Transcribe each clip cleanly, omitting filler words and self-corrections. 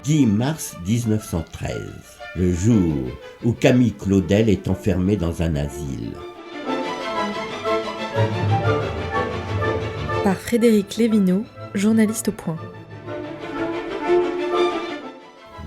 10 mars 1913, le jour où Camille Claudel est enfermée dans un asile. Par Frédéric Lévineau, journaliste au Point.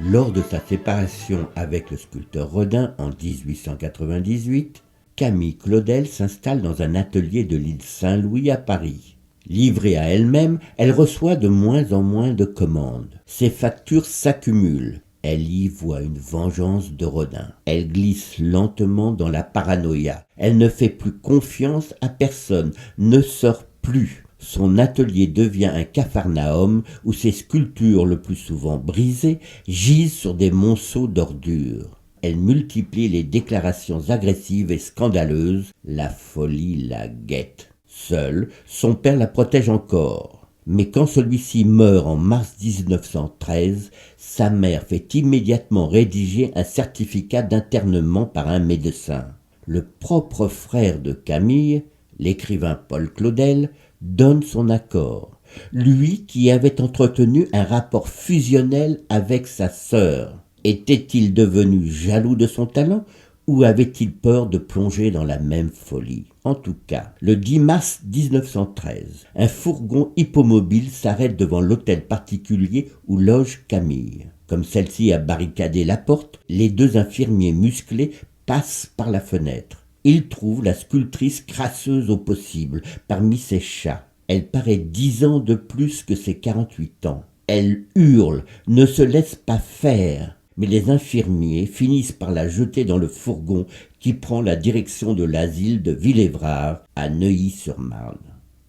Lors de sa séparation avec le sculpteur Rodin en 1898, Camille Claudel s'installe dans un atelier de l'île Saint-Louis à Paris. Livrée à elle-même, elle reçoit de moins en moins de commandes. Ses factures s'accumulent. Elle y voit une vengeance de Rodin. Elle glisse lentement dans la paranoïa. Elle ne fait plus confiance à personne, ne sort plus. Son atelier devient un capharnaüm où ses sculptures, le plus souvent brisées, gisent sur des monceaux d'ordures. Elle multiplie les déclarations agressives et scandaleuses. La folie la guette. Seul, son père la protège encore. Mais quand celui-ci meurt en mars 1913, sa mère fait immédiatement rédiger un certificat d'internement par un médecin. Le propre frère de Camille, l'écrivain Paul Claudel, donne son accord. Lui qui avait entretenu un rapport fusionnel avec sa sœur. Était-il devenu jaloux de son talent ou avait-il peur de plonger dans la même folie? En tout cas, le 10 mars 1913, un fourgon hippomobile s'arrête devant l'hôtel particulier où loge Camille. Comme celle-ci a barricadé la porte, les deux infirmiers musclés passent par la fenêtre. Ils trouvent la sculptrice crasseuse au possible parmi ses chats. Elle paraît 10 ans de plus que ses 48 ans. Elle hurle, ne se laisse pas faire. Mais les infirmiers finissent par la jeter dans le fourgon qui prend la direction de l'asile de Villévrard à Neuilly-sur-Marne.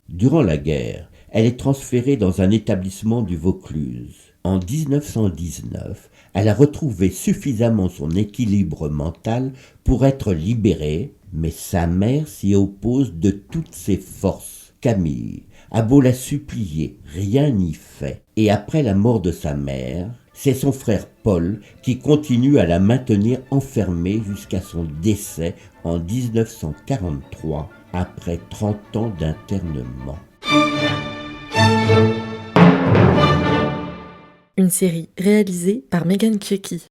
Durant la guerre, elle est transférée dans un établissement du Vaucluse. En 1919, elle a retrouvé suffisamment son équilibre mental pour être libérée, mais sa mère s'y oppose de toutes ses forces. Camille a beau la supplier, rien n'y fait. Et après la mort de sa mère, c'est son frère Paul qui continue à la maintenir enfermée jusqu'à son décès en 1943, après 30 ans d'internement. Une série réalisée par Megan Kiecky.